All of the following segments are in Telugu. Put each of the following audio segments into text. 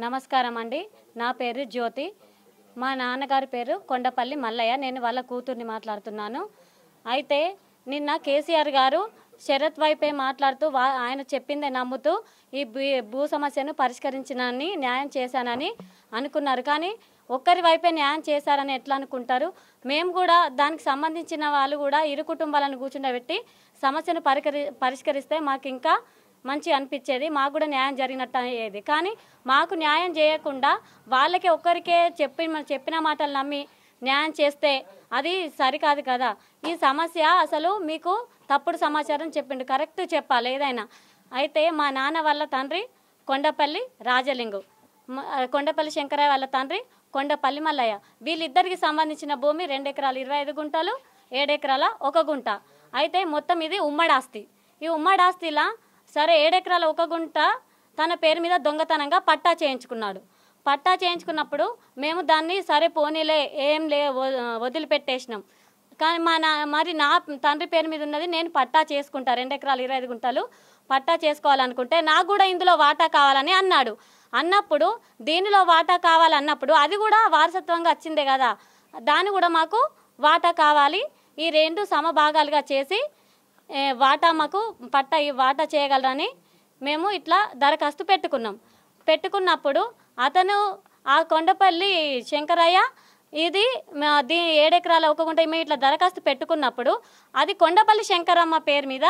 నమస్కారం అండి. నా పేరు జ్యోతి. మా నాన్నగారి పేరు కొండపల్లి మల్లయ్య. నేను వాళ్ళ కూతుర్ని మాట్లాడుతున్నాను. అయితే నిన్న కేసీఆర్ గారు శరత్ వైపే మాట్లాడుతూ ఆయన చెప్పిందే నమ్ముతూ ఈ భూ సమస్యను పరిష్కరించినని న్యాయం చేశానని అనుకున్నారు. కానీ ఒక్కరి వైపే న్యాయం చేశారని ఎట్లా అనుకుంటారు? మేము కూడా దానికి సంబంధించిన వాళ్ళు కూడా ఇరు కుటుంబాలను కూర్చుండబెట్టి సమస్యను పరిష్కరిస్తే మాకు ఇంకా మంచి అనిపించేది, మాకు కూడా న్యాయం జరిగినట్టు అయ్యేది. కానీ మాకు న్యాయం చేయకుండా వాళ్ళకి ఒక్కరికే చెప్పిన మాటలు నమ్మి న్యాయం చేస్తే అది సరికాదు కదా. ఈ సమస్య అసలు మీకు తప్పుడు సమాచారం చెప్పిండు, కరెక్ట్ చెప్పాలి ఏదైనా. అయితే మా నాన్న వాళ్ళ తండ్రి కొండపల్లి రాజలింగు, కొండపల్లి శంకరయ్య వాళ్ళ తండ్రి కొండపల్లి మల్లయ్య. వీళ్ళిద్దరికి సంబంధించిన భూమి 2 ఎకరాలు 25 గుంటలు, 7 ఎకరాల 1 గుంట. అయితే మొత్తం ఇది ఉమ్మడాస్తి. ఈ ఉమ్మడాస్తిలా సరే 7 ఎకరాల 1 గుంట తన పేరు మీద దొంగతనంగా పట్టా చేయించుకున్నాడు. పట్టా చేయించుకున్నప్పుడు మేము దాన్ని సరే పోనీలే ఏం వదిలిపెట్టేసినాం. కానీ మరి నా తండ్రి పేరు మీద ఉన్నది నేను పట్టా చేసుకుంటా, 2 ఎకరాలు 25 గుంటలు పట్టా చేసుకోవాలనుకుంటే నాకు కూడా ఇందులో వాటా కావాలని అన్నాడు. అన్నప్పుడు దీనిలో వాటా కావాలన్నప్పుడు అది కూడా వారసత్వంగా వచ్చిందే కదా, దాన్ని కూడా మాకు వాటా కావాలి, ఈ 2 సమభాగాలుగా చేసి వాటా మాకు వాటా చేయగలరని మేము ఇట్లా దరఖాస్తు పెట్టుకున్నప్పుడు అతను ఆ కొండపల్లి శంకరయ్య ఇది 7 ఎకరాల 1 గుంట మేము ఇట్లా దరఖాస్తు పెట్టుకున్నప్పుడు అది కొండపల్లి శంకరమ్మ పేరు మీద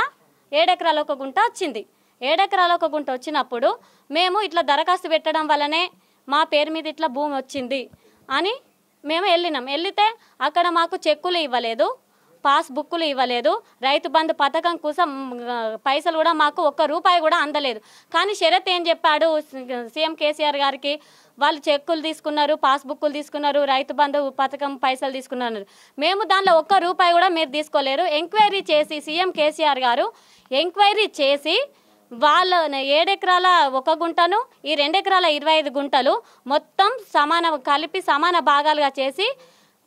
7 ఎకరాల 1 గుంట వచ్చింది. 7 ఎకరాల 1 గుంట వచ్చినప్పుడు మేము ఇట్లా దరఖాస్తు పెట్టడం వల్లనే మా పేరు మీద ఇట్లా భూమి వచ్చింది అని మేము వెళ్తే అక్కడ మాకు చెక్కులు ఇవ్వలేదు, పాస్బుక్లు ఇవ్వలేదు, రైతు బంధు పథకం కోసం పైసలు కూడా మాకు 1 రూపాయి కూడా అందలేదు. కానీ షరత్ ఏం చెప్పాడు సీఎం కేసీఆర్ గారికి, వాళ్ళు చెక్కులు తీసుకున్నారు, పాస్బుక్లు తీసుకున్నారు, రైతు బంధు పథకం పైసలు తీసుకున్నారు, మేము దానిలో 1 రూపాయి కూడా మీరు తీసుకోలేరు. ఎంక్వైరీ చేసి సీఎం కేసీఆర్ గారు ఎంక్వైరీ చేసి వాళ్ళ 7 ఎకరాల 1 గుంటను ఈ 2 ఎకరాల 25 గుంటలు మొత్తం కలిపి సమాన భాగాలుగా చేసి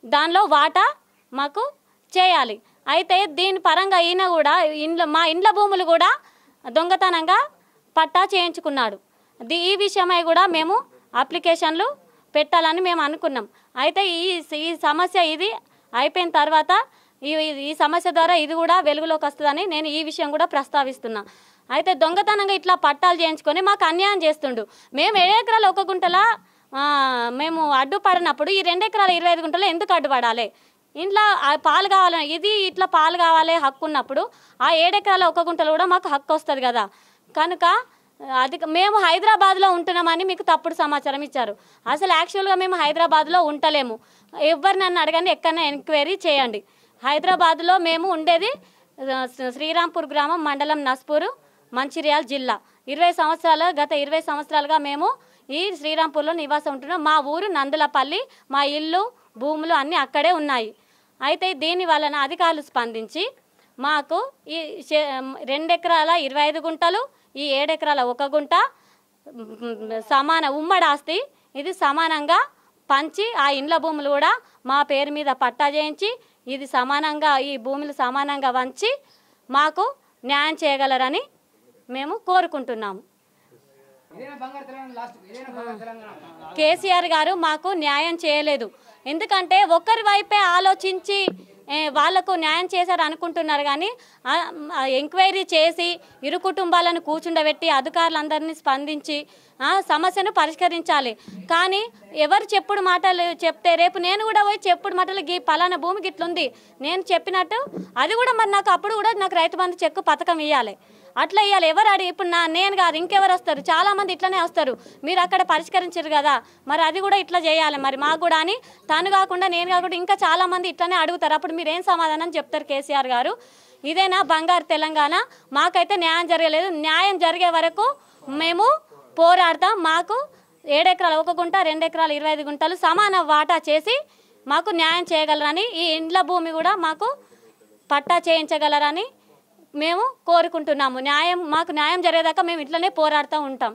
దానిలో వాటా మాకు చేయాలి. అయితే దీని పరంగా ఈయన కూడా మా ఇండ్ల భూములు కూడా దొంగతనంగా పట్టా చేయించుకున్నాడు. ఈ విషయమై కూడా మేము అప్లికేషన్లు పెట్టాలని మేము అనుకున్నాం. అయితే ఈ సమస్య ఇది అయిపోయిన తర్వాత ఈ సమస్య ద్వారా ఇది కూడా వెలుగులోకి వస్తుందని నేను ఈ విషయం కూడా ప్రస్తావిస్తున్నా. అయితే దొంగతనంగా ఇట్లా పట్టాలు చేయించుకొని మాకు అన్యాయం చేస్తుండు. మేము 7 ఎకరాల 1 గుంటలా మేము అడ్డుపడినప్పుడు ఈ 2 ఎకరాల 25 గుంటలు ఎందుకు అడ్డుపడాలి? ఇంట్లో పాలు కావాలని ఇది ఇట్లా పాలు కావాలి హక్కు ఉన్నప్పుడు ఆ 7 ఎకరాల 1 గుంటలు కూడా మాకు హక్కు వస్తుంది కదా. కనుక అది మేము హైదరాబాద్లో ఉంటున్నామని మీకు తప్పుడు సమాచారం ఇచ్చారు. అసలు యాక్చువల్గా మేము హైదరాబాద్లో ఉండలేము. ఎవరు నన్ను అడగండి, ఎక్కడైనా ఎంక్వైరీ చేయండి. హైదరాబాద్లో మేము ఉండేది శ్రీరాంపూర్ గ్రామం, మండలం నస్పూరు, మంచిర్యాల జిల్లా. గత 20 సంవత్సరాలుగా మేము ఈ శ్రీరాంపూర్లో నివాసం ఉంటున్నాం. మా ఊరు నందులపల్లి, మా ఇల్లు భూములు అన్నీ అక్కడే ఉన్నాయి. అయితే దీని వలన అధికారులు స్పందించి మాకు ఈ 2 ఎకరాల 25 గుంటలు, ఈ 7 ఎకరాల 1 గుంట సమాన ఉమ్మడాస్తి, ఇది సమానంగా పంచి ఆ ఇండ్ల భూములు కూడా మా పేరు మీద పట్టా చేయించి ఇది సమానంగా ఈ భూములు సమానంగా వంచి మాకు న్యాయం చేయగలరని మేము కోరుకుంటున్నాము. కేసీఆర్ గారు మాకు న్యాయం చేయలేదు. ఎందుకంటే ఒకరి వైపే ఆలోచించి వాళ్లకు న్యాయం చేశారు అనుకుంటున్నారు. కానీ ఎంక్వైరీ చేసి ఇరు కుటుంబాలను కూర్చుండబెట్టి అధికారులందరినీ స్పందించి సమస్యను పరిష్కరించాలి. కానీ ఎవరు చెప్పుడు మాటలు చెప్తే రేపు నేను కూడా పోయి చెప్పుడు మాటలు పలానా భూమి గిట్లుంది నేను చెప్పినట్టు అది కూడా మరి నాకు అప్పుడు కూడా నాకు రైతు బంధు చెక్కు పథకం ఇవ్వాలి, అట్లా ఇవ్వాలి. ఎవరు ఇప్పుడు నేను కాదు ఇంకెవరు వస్తారు, చాలామంది ఇట్లనే వస్తారు, మీరు అక్కడ పరిష్కరించారు కదా మరి అది కూడా ఇట్లా చేయాలి మరి మాకు కూడా అని తాను కాకుండా నేను కాకుండా ఇంకా చాలామంది ఇట్లనే అడుగుతారు. అప్పుడు మీరు ఏం సమాధానం చెప్తారు కేసీఆర్ గారు? ఇదేనా బంగారు తెలంగాణ? మాకైతే న్యాయం జరగలేదు. న్యాయం జరిగే వరకు మేము పోరాడతాం. మాకు 7 ఎకరాల 1 గుంట, 2 ఎకరాల 25 గుంటలు సమాన వాటా చేసి మాకు న్యాయం చేయగలరని, ఈ ఇండ్ల భూమి కూడా మాకు పట్టా చేయించగలరని మేము కోరుకుంటున్నాము. మాకు న్యాయం జరిగేదాకా మేము ఇట్లనే పోరాడుతూ ఉంటాం.